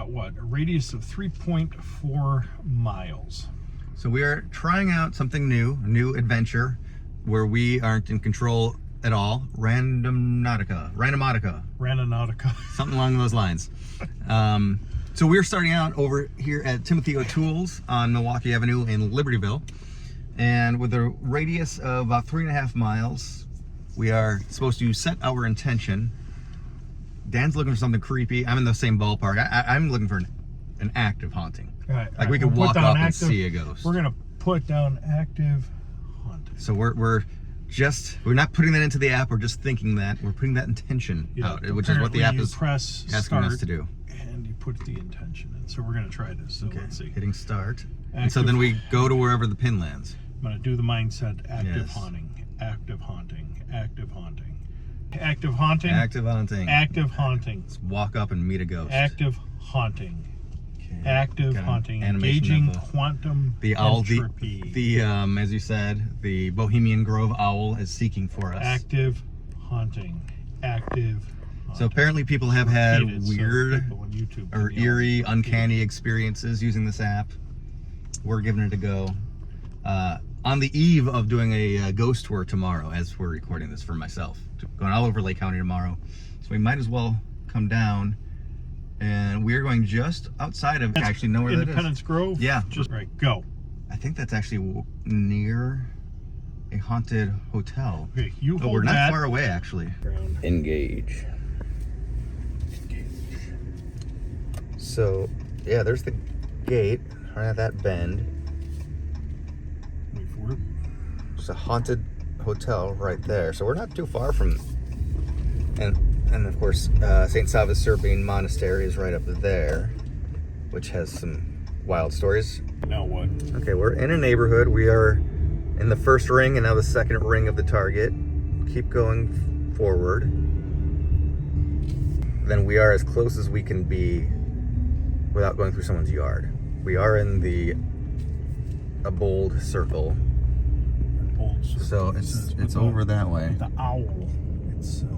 what, a radius of 3.4 miles. So we are trying out something new, a new adventure where we aren't in control at all. Randonautica, something along those lines. So we're starting out over here at Timothy O'Toole's on Milwaukee Avenue in Libertyville, and with a radius of about 3.5 miles, we are supposed to set our intention. Dan's looking for something creepy. I'm in the same ballpark. I'm looking for an active haunting. Right, we could walk up and see a ghost. We're gonna put down active haunting. So we're not putting that into the app. We're just thinking that. We're putting that intention out, which is what the app is asking us to do. And you put the intention in. So we're gonna try this. So let's see. Hitting start. And so then we go to wherever the pin lands. I'm gonna do the mindset. Active haunting. Active haunting. Active haunting. Active haunting. Active haunting. Active haunting. Let's walk up and meet a ghost. Active haunting. Okay. Active haunting. Engaging quantum entropy. The as you said, the Bohemian Grove owl is seeking for us. Active haunting. Active haunting. So apparently people have had weird or eerie, uncanny experiences using this app. We're giving it a go. On the eve of doing a ghost tour tomorrow, as we're recording this for myself, going all over Lake County tomorrow, so we might as well come down. And we're going just outside of, actually know where that is. Independence Grove. Yeah. Just right. Go. I think that's actually near a haunted hotel. Okay, you hold that. We're not far away, actually. Engage. So yeah, there's the gate right at that bend. Wait for it. It's a haunted hotel right there, so we're not too far from. And of course, St. Sava Serbian Monastery is right up there, which has some wild stories. Now what? Okay, we're in a neighborhood. We are in the first ring and now the second ring of the target. Keep going forward. Then we are as close as we can be without going through someone's yard. We are in a bold circle. So it's over that way. The owl itself.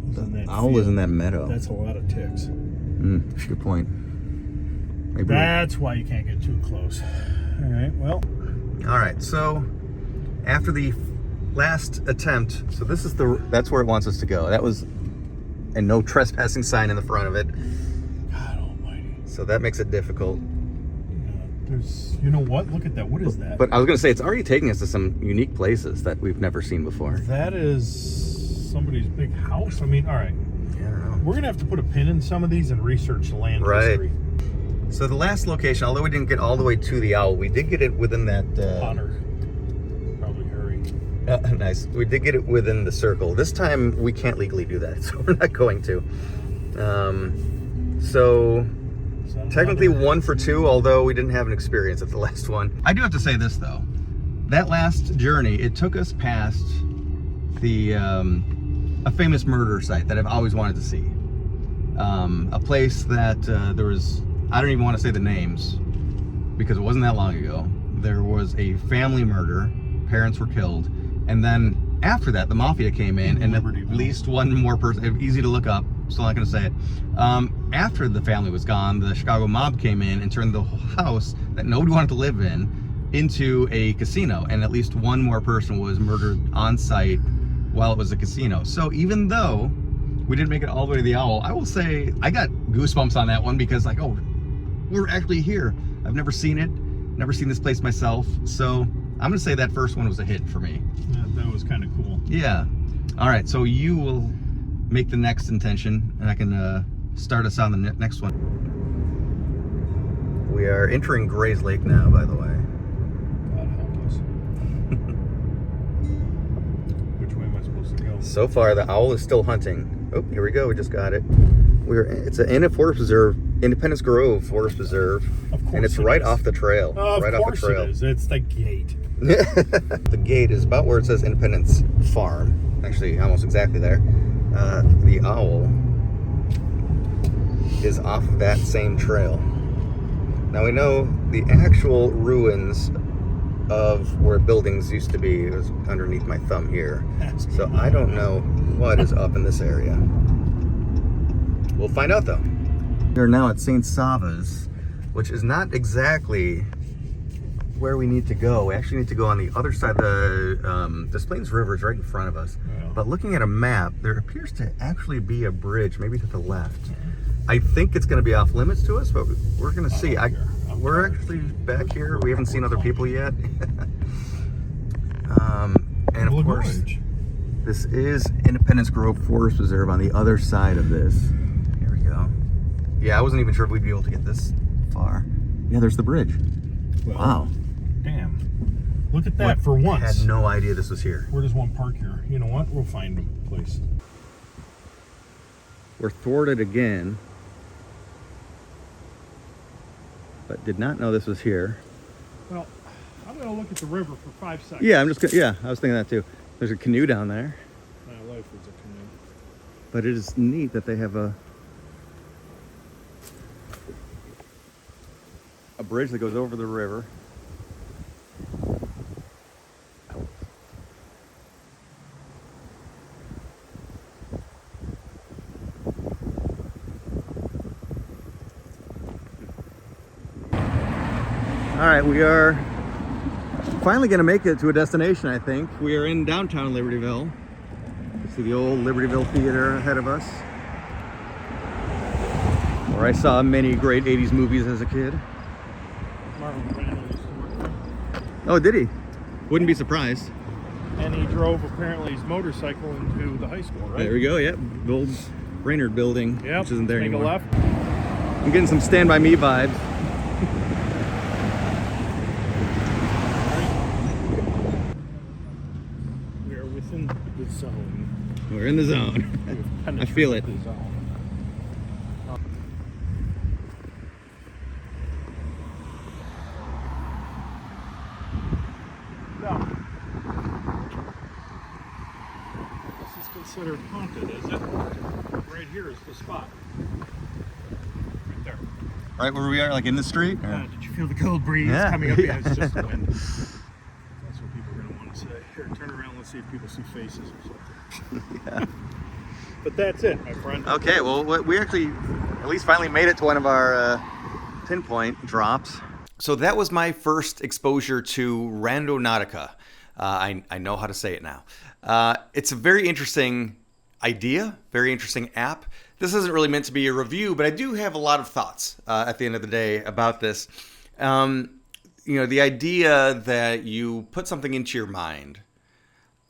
The owl is in that meadow. That's a lot of ticks. Good point. Maybe that's why you can't get too close. All right, well. All right, so after the last attempt, so this is that's where it wants us to go. That was a no trespassing sign in the front of it. God almighty. So that makes it difficult. There's, you know what? Look at that. What is that? But I was going to say, it's already taking us to some unique places that we've never seen before. That is somebody's big house. I mean, all right. Yeah, I don't know. We're going to have to put a pin in some of these and research the land history. So the last location, although we didn't get all the way to the owl, we did get it within that... Connor. Probably hurry. Nice. We did get it within the circle. This time, we can't legally do that, so we're not going to. So technically 1 for 2, although we didn't have an experience at the last one. I do have to say this, though. That last journey, it took us past the a famous murder site that I've always wanted to see. A place that there was, I don't even want to say the names because it wasn't that long ago. There was a family murder, parents were killed, and then after that the mafia came in and at least one more person, easy to look up, still not going to say it. After the family was gone, the Chicago mob came in and turned the house that nobody wanted to live in into a casino, and at least one more person was murdered on site while it was a casino. So even though we didn't make it all the way to the owl, I will say I got goosebumps on that one because, like, oh, we're actually here. I've never seen it, never seen this place myself. So I'm gonna say that first one was a hit for me. Yeah, that was kind of cool. Yeah. All right, so you will make the next intention, and I can start us on the next one. We are entering Gray's Lake now, by the way. God help us. Which way am I supposed to go? So far, the owl is still hunting. Oh, here we go. We just got it. It's in a forest preserve, Independence Grove Forest Preserve, Of course, and it's right off the trail. Right off the trail. It is. It's the gate. The gate is about where it says Independence Farm. Actually, almost exactly there. The owl is off of that same trail. Now we know the actual ruins of where buildings used to be is underneath my thumb here. So I don't know what is up in this area. We'll find out though. We're now at St. Sava's, which is not exactly where we need to go. We actually need to go on the other side. The Des Plaines River is right in front of us. Yeah. But looking at a map, there appears to actually be a bridge, maybe to the left. I think it's going to be off limits to us, but we're going to see. We're actually back here. We haven't seen other people yet. And of course, this is Independence Grove Forest Reserve on the other side of this. Here we go. Yeah, I wasn't even sure if we'd be able to get this far. Yeah, there's the bridge. Well, wow. Damn. Look at that for once. I had no idea this was here. Where does one park here? You know what? We'll find a place. We're thwarted again. But did not know this was here. Well, I'm going to look at the river for 5 seconds. Yeah, I was thinking that too. There's a canoe down there. My life was a canoe. But it is neat that they have a bridge that goes over the river. All right, we are finally going to make it to a destination, I think. We are in downtown Libertyville. You see the old Libertyville Theater ahead of us, where I saw many great 80s movies as a kid. Marlon Brando used to work there. Oh, did he? Wouldn't be surprised. And he drove apparently his motorcycle into the high school, right? There we go, yep. The old Brainerd building, Yep. which isn't there Make anymore. a left. I'm getting some Stand By Me vibes. We are within the zone. We're in the zone. I feel it. The zone. Now, this is considered haunted, is it? Right here is the spot. Right there. Right where we are, like in the street? Or? Did you feel the cold breeze Yeah. coming up? Yeah, it's just the wind. That's what people are going to want to say. Here, turn around. Let's see if people see faces or something. Yeah. But that's it, my friend. Okay, well, we actually at least finally made it to one of our pinpoint drops. So that was my first exposure to Randonautica. I know how to say it now. It's a very interesting idea, very interesting app. This isn't really meant to be a review, but I do have a lot of thoughts at the end of the day about this. The idea that you put something into your mind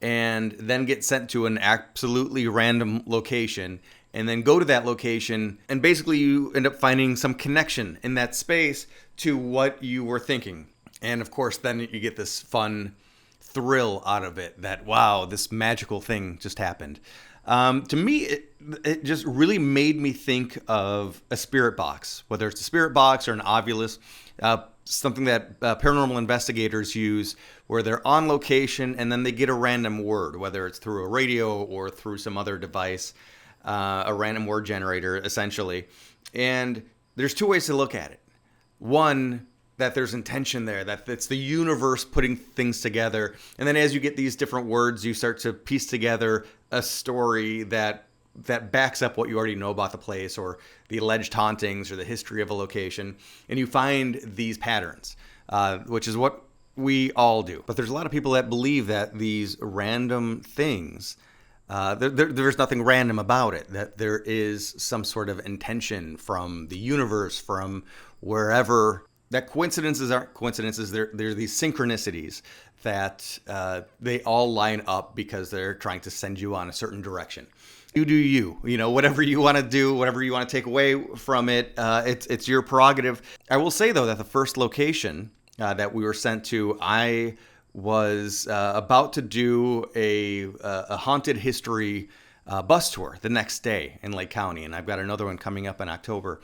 and then get sent to an absolutely random location and then go to that location and basically you end up finding some connection in that space to what you were thinking. And of course, then you get this fun thrill out of it that, wow, this magical thing just happened. To me, it just really made me think of a spirit box, whether it's a spirit box or an Ovilus, something that paranormal investigators use where they're on location and then they get a random word, whether it's through a radio or through some other device, a random word generator, essentially. And there's two ways to look at it. One, that there's intention there, that it's the universe putting things together. And then as you get these different words, you start to piece together a story that backs up what you already know about the place or the alleged hauntings or the history of a location. And you find these patterns, which is what we all do. But there's a lot of people that believe that these random things, there's nothing random about it, that there is some sort of intention from the universe, from wherever, that coincidences aren't coincidences. They're these synchronicities that they all line up because they're trying to send you on a certain direction. You do you, whatever you want to do, whatever you want to take away from it, it's your prerogative. I will say, though, that the first location that we were sent to, I was about to do a haunted history bus tour the next day in Lake County, and I've got another one coming up in October.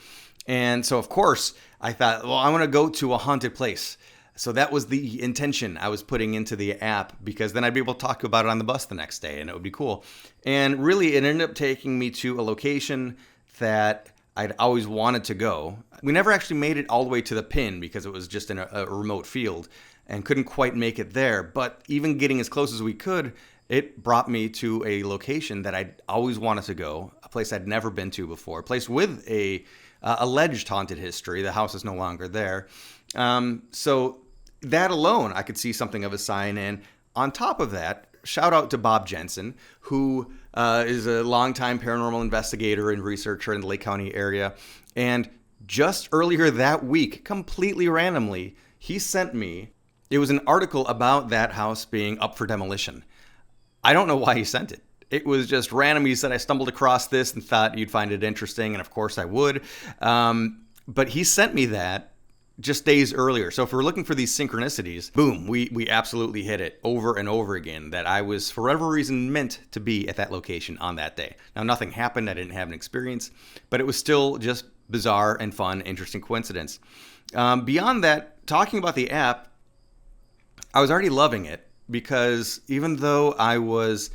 And so, of course, I thought, well, I want to go to a haunted place. So that was the intention I was putting into the app, because then I'd be able to talk about it on the bus the next day and it would be cool. And really, it ended up taking me to a location that I'd always wanted to go. We never actually made it all the way to the pin because it was just in a remote field and couldn't quite make it there. But even getting as close as we could, it brought me to a location that I'd always wanted to go, a place I'd never been to before, a place with a alleged haunted history. The house is no longer there. So that alone, I could see something of a sign. And on top of that, shout out to Bob Jensen, who is a longtime paranormal investigator and researcher in the Lake County area. And just earlier that week, completely randomly, he sent me, it was an article about that house being up for demolition. I don't know why he sent it. It was just random. He said, I stumbled across this and thought you'd find it interesting. And of course I would. But he sent me that just days earlier. So if we're looking for these synchronicities, boom, we absolutely hit it over and over again, that I was for whatever reason meant to be at that location on that day. Now, nothing happened. I didn't have an experience, but it was still just bizarre and fun, interesting coincidence. Beyond that, talking about the app, I was already loving it because even though I was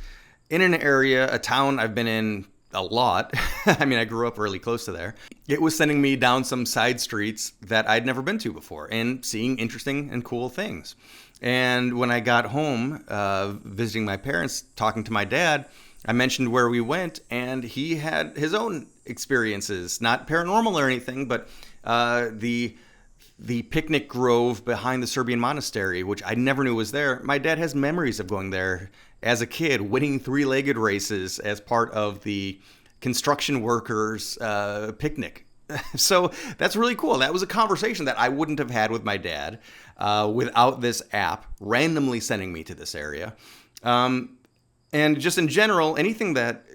in an area, a town I've been in a lot. I mean, I grew up really close to there. It was sending me down some side streets that I'd never been to before and seeing interesting and cool things. And when I got home, visiting my parents, talking to my dad, I mentioned where we went, and he had his own experiences, not paranormal or anything, but the picnic grove behind the Serbian Monastery, which I never knew was there. My dad has memories of going there as a kid, winning three-legged races as part of the construction workers picnic. So that's really cool. That was a conversation that I wouldn't have had with my dad without this app randomly sending me to this area. And just in general, anything that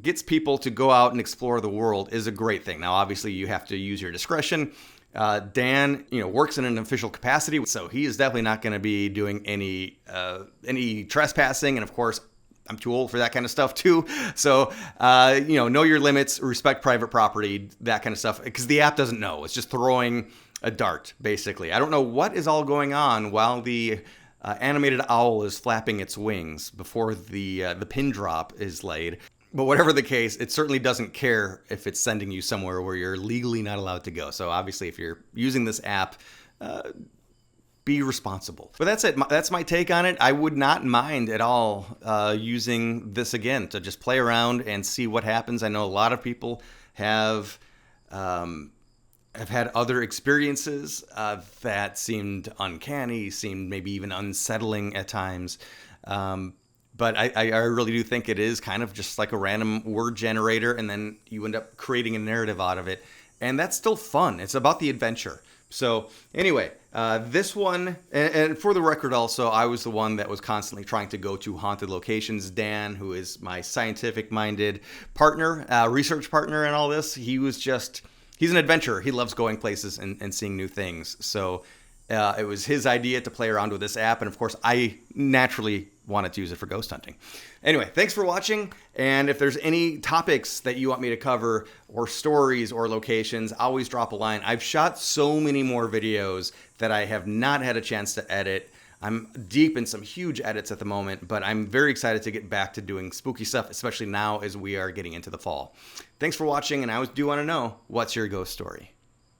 gets people to go out and explore the world is a great thing. Now, obviously, you have to use your discretion. Dan, works in an official capacity, so he is definitely not going to be doing any trespassing. And of course, I'm too old for that kind of stuff too. So, know your limits, respect private property, that kind of stuff, because the app doesn't know. It's just throwing a dart, basically. I don't know what is all going on while the animated owl is flapping its wings before the pin drop is laid. But whatever the case, it certainly doesn't care if it's sending you somewhere where you're legally not allowed to go. So obviously, if you're using this app, be responsible. But that's it. That's my take on it. I would not mind at all using this again to just play around and see what happens. I know a lot of people have had other experiences that seemed uncanny, seemed maybe even unsettling at times. But I really do think it is kind of just like a random word generator, and then you end up creating a narrative out of it. And that's still fun. It's about the adventure. So anyway, this one, and for the record also, I was the one that was constantly trying to go to haunted locations. Dan, who is my scientific-minded partner, research partner in all this, he's an adventurer. He loves going places and seeing new things. So it was his idea to play around with this app. And of course, I naturally wanted to use it for ghost hunting. Anyway, thanks for watching. And if there's any topics that you want me to cover, or stories or locations, always drop a line. I've shot so many more videos that I have not had a chance to edit. I'm deep in some huge edits at the moment, but I'm very excited to get back to doing spooky stuff, especially now as we are getting into the fall. Thanks for watching, and I do want to know, what's your ghost story?